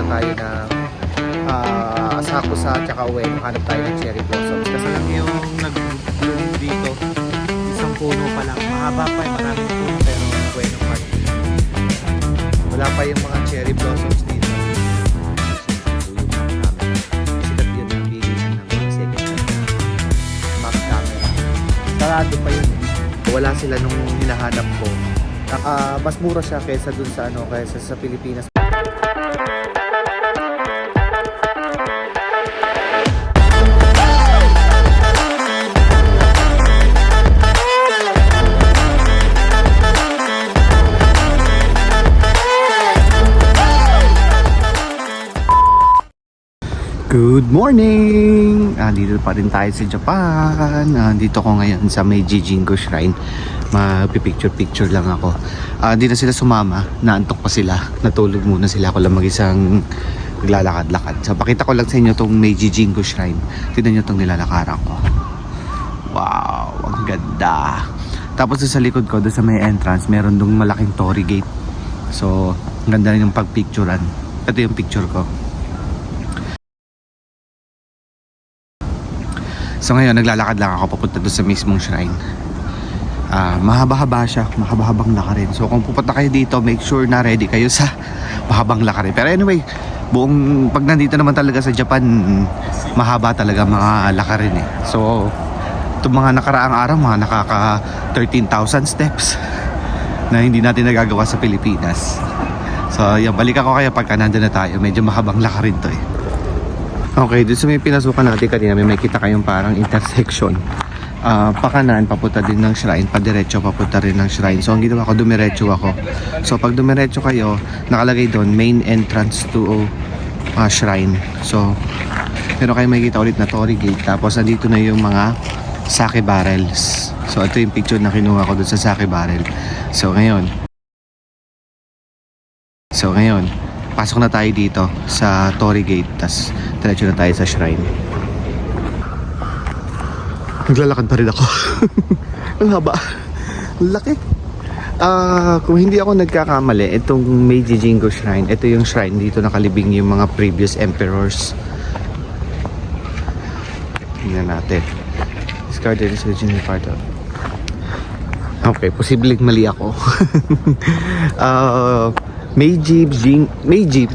tayo ng Asakusa tsaka Ueno. Hanap tayo ng cherry blossoms. Kasi lang yung nag-bloom dito, isang puno pa lang. Mahaba pa yung maraming puno pero Ueno pa. Wala pa yung mga cherry blossoms dito. Sikat yun ang bilihan ng mga second hand na Mac camera. Sarado pa yun. Wala sila nung hinahanap ko. Mas mura siya kaysa dun sa kaysa sa Pilipinas. Good morning! Dito pa rin tayo sa Japan. Dito ko ngayon sa Meiji Jingo Shrine. Magpipicture-picture lang ako. Di na sila sumama. Naantok pa sila. Natulog muna sila. Ako lang mag-isang naglalakad-lakad. So pakita ko lang sa inyo itong Meiji Jingo Shrine. Tignan nyo itong nilalakaran ko. Wow! Ang ganda! Tapos sa likod ko, doon sa may entrance, meron dong malaking torii gate. So, ang ganda rin yung pagpicturean. Ito yung picture ko. So ngayon naglalakad lang ako papunta doon sa mismong shrine. Mahaba-haba siya, mahaba-habang lakarin. So kung pupunta kayo dito, make sure na ready kayo sa mahabang lakarin. Pero anyway, pag nandito naman talaga sa Japan, mahaba talaga mga lakarin eh. So itong mga nakaraang araw, mga nakaka 13,000 steps na hindi natin nagagawa sa Pilipinas. So yan, balik ako kaya pagka nandun na tayo. Medyo mahabang lakarin to eh. Okay, dito sa may pinasukan natin kanina, may kita kayong parang intersection. Pakanan, papunta din ng shrine, padiretso, papunta rin ng shrine. So ang ginawa ko, dumiretso ako. So pag dumiretso kayo, nakalagay doon, main entrance to shrine. So, pero kayo makikita ulit na torii gate. Tapos nandito na yung mga sake barrels. So ito yung picture na kinuha ko doon sa sake barrel. So ngayon, pasok na tayo dito sa torii gate. Tapos diretso na tayo sa shrine. Naglalakad pa rin ako. Ang haba. Ang laki. Kung hindi ako nagkakamali, itong Meiji Jingo Shrine, ito yung shrine dito nakalibing yung mga previous emperors. Tingnan natin. Discarded is originally part of. Okay, posibleng mali ako. Meiji,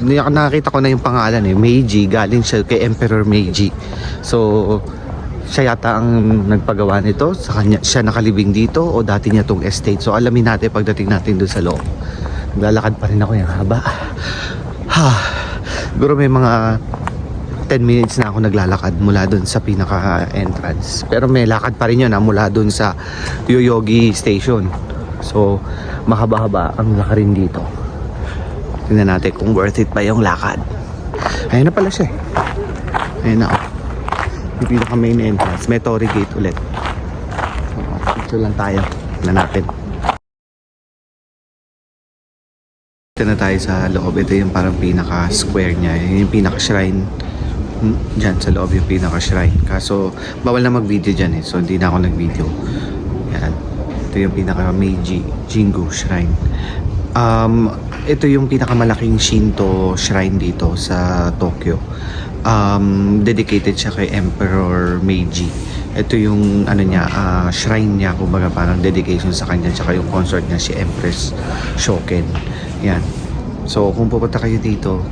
nakita ko na yung pangalan eh. Meiji, galing siya kay Emperor Meiji. So, siya yata ang nagpagawa nito. Sa kanya, siya nakalibing dito o dati niya tong estate. So, alamin natin pagdating natin doon sa loob. Naglalakad pa rin ako yung haba. Siguro may mga 10 minutes na ako naglalakad mula doon sa pinaka-entrance. Pero may lakad pa rin yun mula doon sa Yoyogi Station. So, mahaba-haba ang lakarin dito. Tingnan natin kung worth it pa yung lakad. Ayun na pala siya eh. Ayun na oh. Yung pinaka main entrance. May torii gate ulit. Picture lang tayo. Tingnan natin. Ito na tayo sa loob. Ito yung parang pinaka square niya. Yung pinaka shrine. Diyan sa loob yung pinaka shrine. Kaso bawal na mag video dyan eh. So hindi na ako nag video. Yan. Ito yung pinaka Meiji Jingo Shrine. Ito yung pinakamalaking Shinto shrine dito sa Tokyo. Dedicated siya kay Emperor Meiji. Ito yung shrine niya, kumbaga parang dedication sa kanya, tsaka yung consort niya si Empress Shoken. Yan. So kung pupunta kayo dito,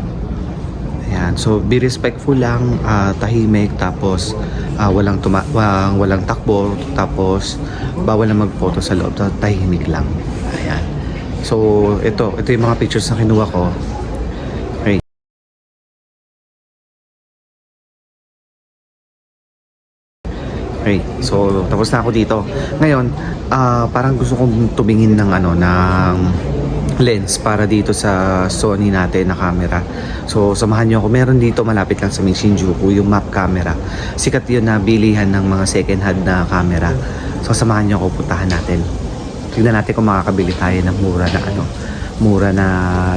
ayan. So be respectful lang, tahimik, tapos walang takbo, tapos bawal na mag-photo sa loob, tahimik lang. Ayan. So, ito yung mga pictures na kinuha ko. Okay. Okay. So, tapos na ako dito. Ngayon, parang gusto kong tumingin ng lens para dito sa Sony natin na camera. So, samahan niyo ako. Meron dito malapit lang sa Shinjuku, yung map camera. Sikat yun na bilihan ng mga second hand na camera. So, samahan niyo ako, puntahan natin. Tignan natin kung makakabili tayo ng mura na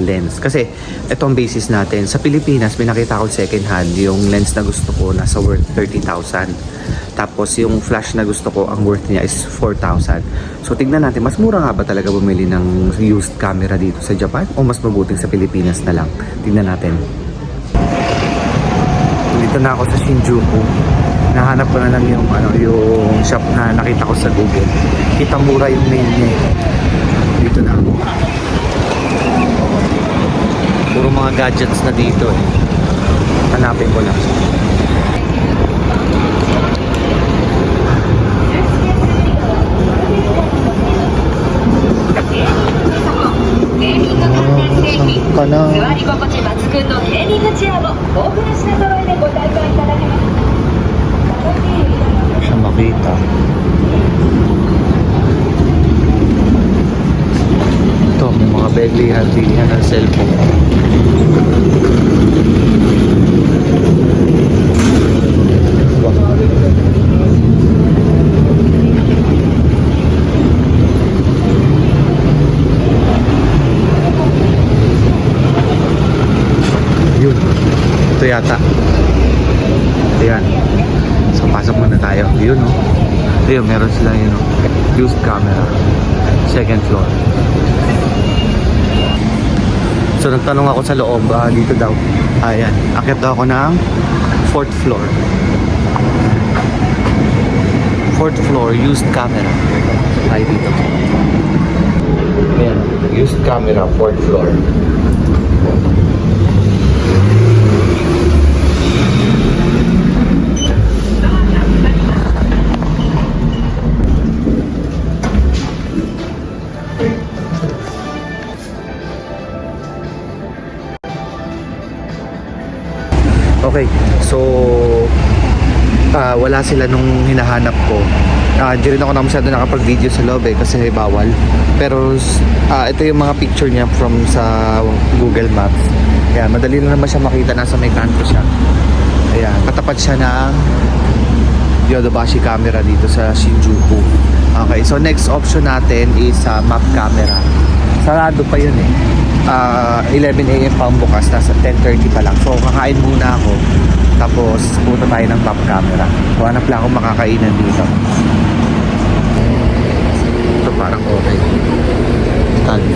lens. Kasi ito ang basis natin. Sa Pilipinas, may nakita ko second hand. Yung lens na gusto ko nasa worth 30,000. Tapos yung flash na gusto ko, ang worth niya is 4,000. So tignan natin, mas mura nga ba talaga bumili ng used camera dito sa Japan? O mas mabuting sa Pilipinas na lang? Tignan natin. Dito na ako sa Shinjuku. Nahanap ko na lang yung yung shop na nakita ko sa Google. Kitamura yung name niya. Dito na ako. Puro mga gadgets na dito eh. Hanapin ko lang. Ka na. 座り心地抜群のゲーミングチェアも豊富な品揃えでご体験いただけます。 Siya makita. Ito, may mga bilihan ng cellphone. Yun. Ito yata. Ayan. So, pasok muna tayo. Yun, no? Ayun, meron sila yun, no? Used camera. Second floor. So, nagtanong ako sa loob. Dito daw. Ayan. Akit daw ako ng 4th floor. 4th floor, used camera. Tayo dito. Ayan. Used camera, 4th floor. Okay, so wala sila nung hinahanap ko. Di rin ako na masyado nakapag-video sa loob eh kasi bawal. Pero ito yung mga picture niya from sa Google Maps. Ayan, madali lang naman siya makita, nasa may kanto siya. Ayan, katapat siya ng Yodobashi camera dito sa Shinjuku. Okay, so next option natin is map camera. Sarado pa yun eh. 11 AM pa ang bukas, nasa 10:30 pa lang. So kakain muna ako, tapos punta tayo ng map camera. So hanap lang akong makakainan dito. Ito parang okay. Stand.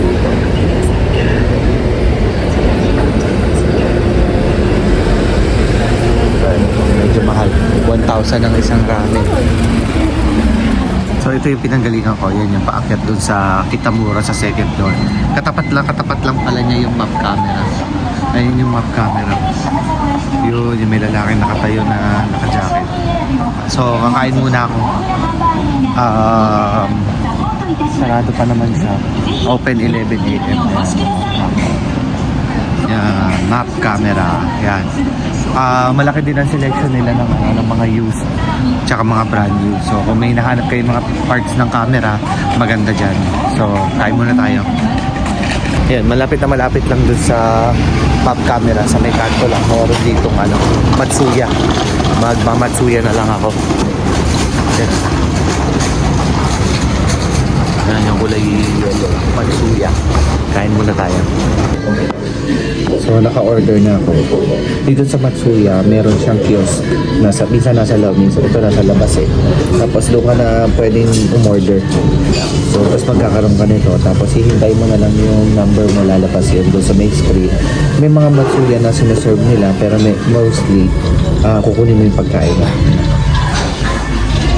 Medyo mahal, 1,000 ang isang ramen. So ito yung pinanggalingan ko, yan yung paakyat dun sa Kitamura sa second floor. Katapat lang pala niya yung map camera. Ayun yung map camera. Yun, yung may lalaki nakatayo na naka-jacket. So kakain muna ako. Sarado pa naman siya. Open 11 AM. Yan, map camera. Yan. Malaki din ang selection nila ng mga used tsaka mga brand new. So kung may nahanap kayo mga parts ng camera, maganda dyan. So kain muna tayo. Ayan, malapit lang dun sa map camera, sa may kanto lang. Meron dito Matsuya. Magmamatsuya na lang ako. Ayan. Ayan yung kulay yellow. Matsuya. Kain muna tayo. So naka-order na ako. Dito sa Matsuya, meron siyang kiosk. Minsan nasa loob, minsan ito nasa labas eh. Tapos doon ka na pwedeng umorder. So tapos magkakaroon ka nito. Tapos hihintay mo na lang yung number mo, lalabas yun doon sa main screen. May mga Matsuya na sinaserve nila, pero mostly kukunin mo yung pagkain.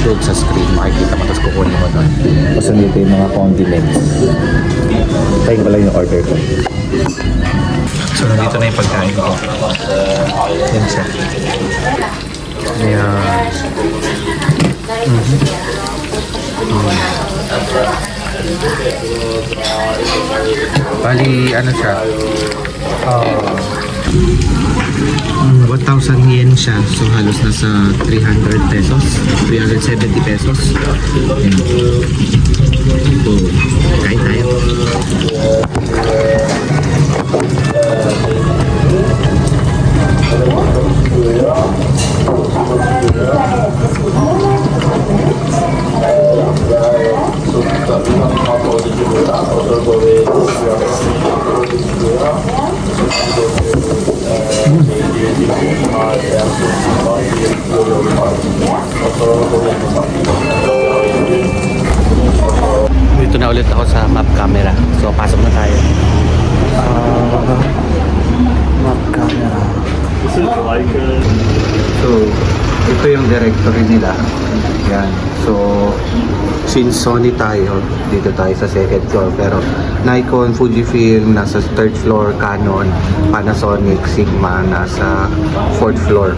Doon sa screen, makikita mo, tapos kukunin mo doon. Tapos nandito yung mga condiments. Tayo ko lang yung order ko. So, nandito na yung pagkain ko. Yan siya. Ayan. Bali, ano siya? 1,000 yen siya. So, halos nasa 300 pesos. 370 pesos. Ayan. So, kain tayo. Dito na ulit ako sa map camera. So, pasok na tayo. Map camera. This is like ito yung directory nila. Yan. So, since Sony tayo, dito tayo sa second floor. Pero Nikon, Fujifilm, nasa third floor. Canon, Panasonic, Sigma, nasa fourth floor.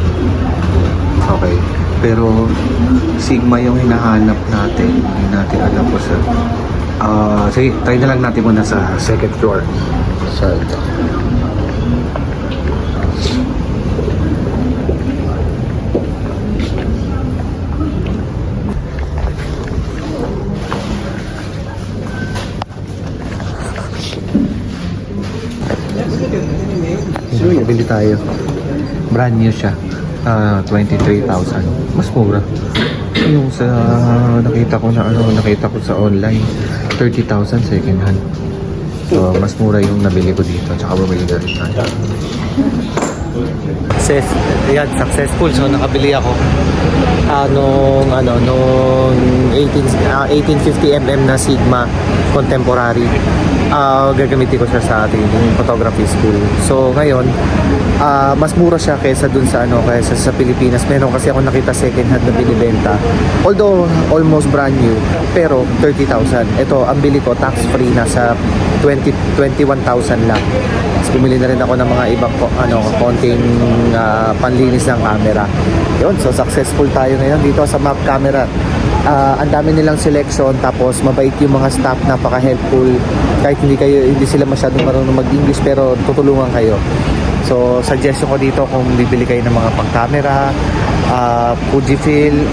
Okay. Pero Sigma yung hinahanap natin. Hindi natin alam po sa... sige, try na lang natin muna sa second floor. So, ito. Bili tayo. Brand new siya. 23,000. Mas mura. Yung sa nakita ko sa online, 30,000 second hand. So, mas mura yung nabili ko dito. Tsaka bumili na rin tayo. Successful. So, nakabili ako nung 1850mm na Sigma Contemporary. Gagamitin ko siya sa ating photography school. So, ngayon, mas mura siya kaysa dun sa kaysa sa Pilipinas. Meron kasi ako nakita second hand na binibenta. Although almost brand new, pero 30,000. Ito, ang bili ko tax free na sa 21,000 lang. Tapos bumili na rin ako ng mga ibang konting panlinis ng camera. Yun, so successful tayo ngayon dito sa Map Camera. Ang dami nilang selection, tapos mabait yung mga staff, napaka-helpful. Kahit hindi sila masyadong marunong mag-English, pero tutulungan kayo. So, suggestion ko dito kung bibili kayo ng mga pang-camera, Fujifilm,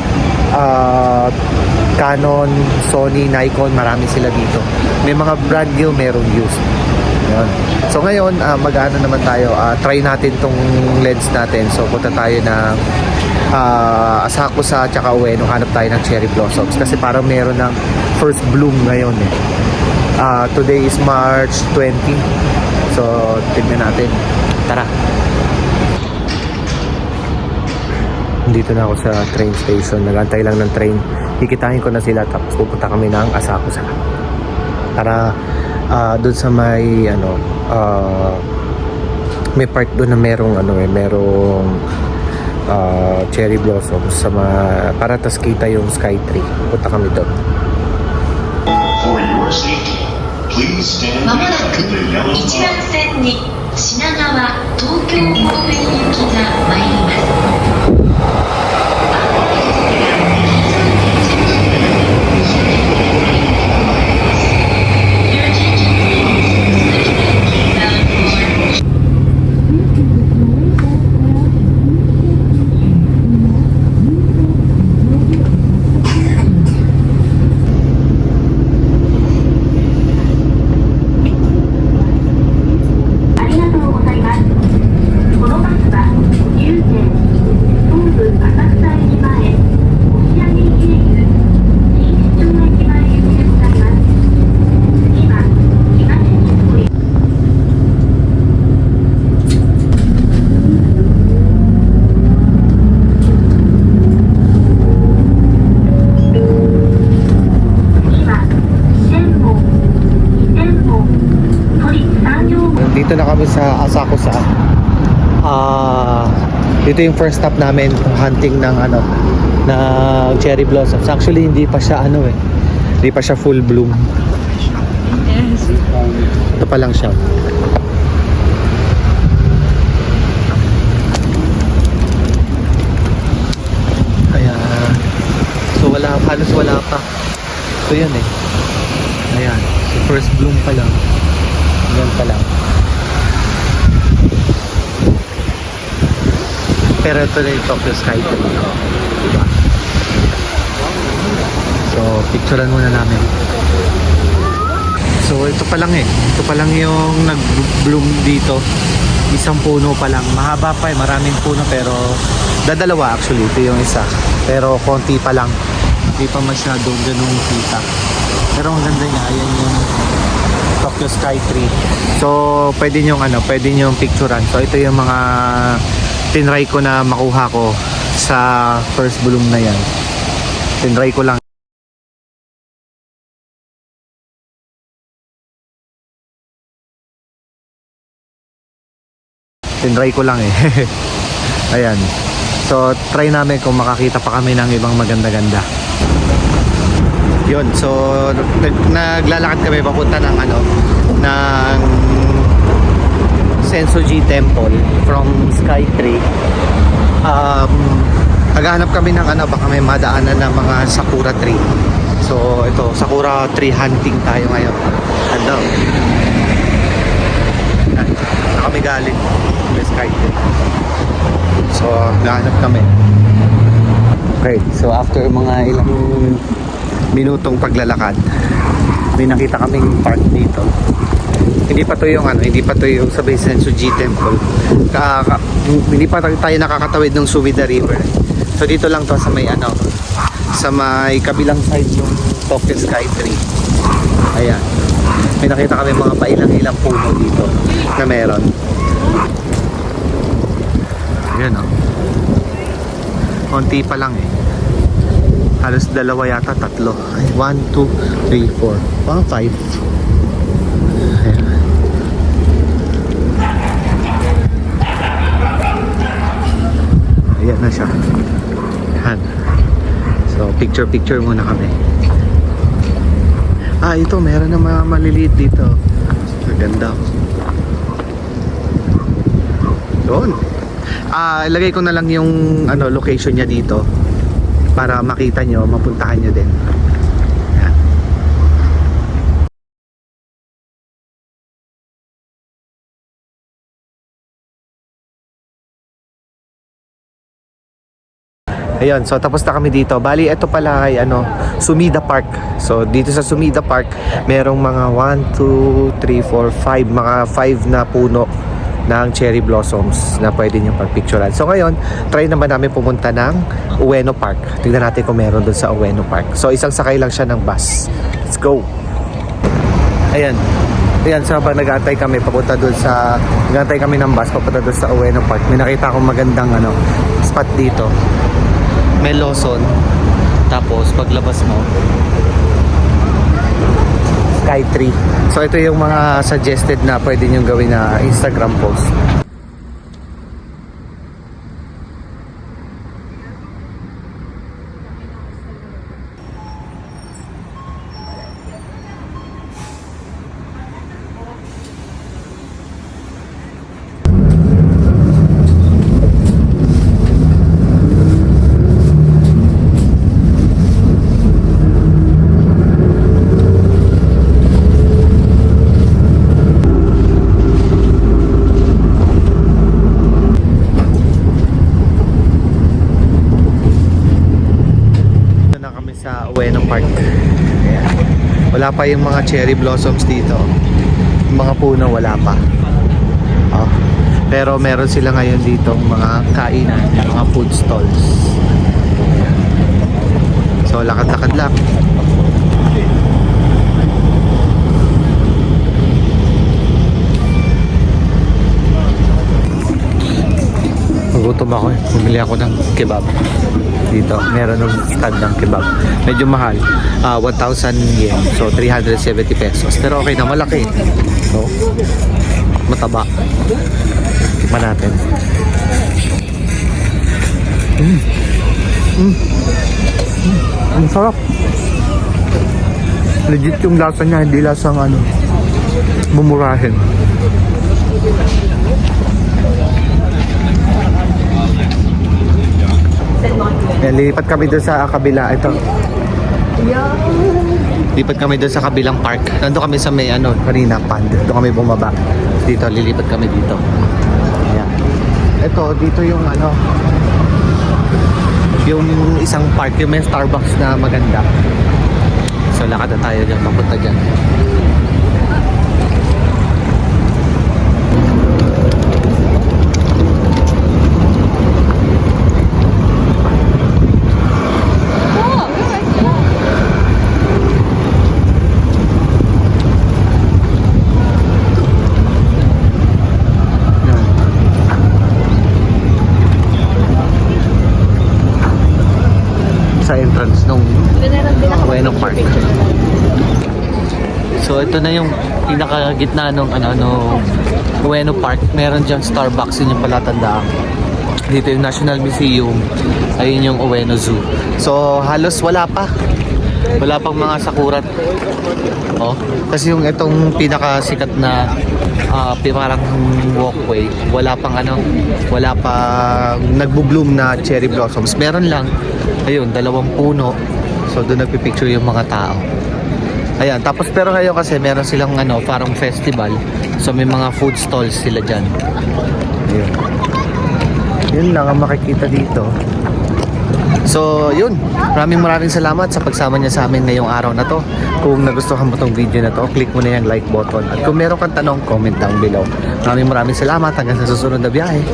Canon, Sony, Nikon, marami sila dito. May mga brand new, merong used. Yun. So ngayon, mag-ano naman tayo, try natin tong lens natin. So punta tayo na Asakusa tsaka Ueno, hanap tayo ng cherry blossoms. Kasi parang meron ng first bloom ngayon eh. Today is March 20. So tignan natin. Tara. Dito na ako sa train station. Nagantay lang ng train. Kikitain ko na sila, tapos pupunta kami ng Asakusa. Para doon sa may may part doon na merong cherry blossoms sa para tas kita yung Skytree. Punta kami doon. For your safety, please stand まもなく behind the yellow 一 line. 覧線に品川東京方面行きが参ります。Dito na kami sa Asakusa. Dito yung first stop namin, hunting ng na cherry blossoms. Actually hindi pa siya hindi pa siya full bloom. Ito pa lang siya. Kaya so halos wala pa. So yun eh. Ayan, so first bloom pa lang. Yan pa lang. Pero ito na yung Tokyo Skytree. Diba? So, picturean muna namin. So, ito pa lang eh. Ito pa lang yung nag-bloom dito. Isang puno pa lang. Mahaba pa eh. Maraming puno pero dadalawa actually. Ito yung isa. Pero konti pa lang. Hindi pa masyadong ganung kita. Pero ang ganda niya. Ayan yung Tokyo Skytree. So, pwede nyong picturean. So, ito yung mga tinry ko na makuha ko sa first bloom na yan. Tinry ko lang. Tinry ko lang eh. Ayan. So try namin kung makakita pa kami ng ibang maganda-ganda. Yun, so naglalakad kami papunta ng ng Sensoji Temple from Skytree. Naghahanap kami ng baka may madaanan ng mga sakura tree. So ito, sakura tree hunting tayo ngayon. Na kami galing sa Skytree. So naghahanap kami. Okay, so after mga ilang minutong paglalakad, may nakita kaming park dito. Hindi pa to yung sa Sensoji Temple. Hindi pa tayo nakakatawid ng Sumida River. So dito lang to sa may sa may kabilang side yung Tokyo Skytree. Ayan. May nakita kami mga pailang-ilang puno dito na meron. Ayan konti pa lang halos dalawa yata, tatlo. 1, 2, 3, 4, 5. Ayan na siya. Ayan. So picture muna kami. Ito meron na mga maliliit dito. Maganda. Doon. Ilagay ko na lang yung location niya dito para makita nyo, mapuntahan nyo din. Yan. Ayun, so tapos na kami dito. Bali, ito pala ay Sumida Park. So dito sa Sumida Park, merong mga 1, 2, 3, 4, 5, mga 5 na puno ng cherry blossoms na pwede nyo pagpicturean. So ngayon, try naman namin pumunta ng Ueno Park. Tignan natin kung meron doon sa Ueno Park. So isang sakay lang siya ng bus. Let's go! Ayan. Ayan, so habang nag-aantay kami papunta doon sa... Nag-aantay kami ng bus papunta doon sa Ueno Park. May nakita akong magandang spot dito. May Lawson. Tapos paglabas mo, Skytree. So ito yung mga suggested na pwede nyo gawin na Instagram post. Ueno Park. Ayan. Wala pa yung mga cherry blossoms dito. Yung mga puno wala pa. Pero meron sila ngayon dito mga kainan, mga food stalls. Ayan. So lakad-lakad lang. Nagutom ako Bumili ako ng kebab. Dito, meron ng stand ng kebab. Medyo mahal. 1,000 yen. So, 370 pesos. Pero okay na, malaki. So, mataba. Tikman natin. Ang sarap. Legit yung lasa niya, hindi lasang mumurahin. Lipat kami doon sa kabila. Ito. Lipat kami doon sa kabilang park. Nandun kami sa may Marina Pond. Doon kami bumaba. Dito, lilipat kami dito. Ayan. Ito, dito yung yung isang park, yung may Starbucks na maganda. So, lakad na tayo dyan. Papunta dyan. Sa entrance nung Ueno Park. So ito na yung pinakagitna nung Ueno Park. Meron diyang Starbucks, yun yung palatandaan. Dito yung National Museum. Ayun yung Ueno Zoo. So, halos wala pa. Wala pang mga sakurat. Oh, kasi yung itong pinakasikat na parang walkway, wala pang nagbo-bloom na cherry blossoms. Meron lang, ayun, 2 puno. So doon nagpipicture yung mga tao. Ayan, tapos pero ngayon kasi meron silang parang festival. So may mga food stalls sila dyan. Ayun. Yun lang ang makikita dito. So, yun. Maraming salamat sa pagsama niya sa amin ngayong araw na to. Kung nagustuhan mo tong video na to, click mo na yung like button. At kung meron kang tanong, comment down below. Maraming salamat. Hanggang sa susunod na biyahe.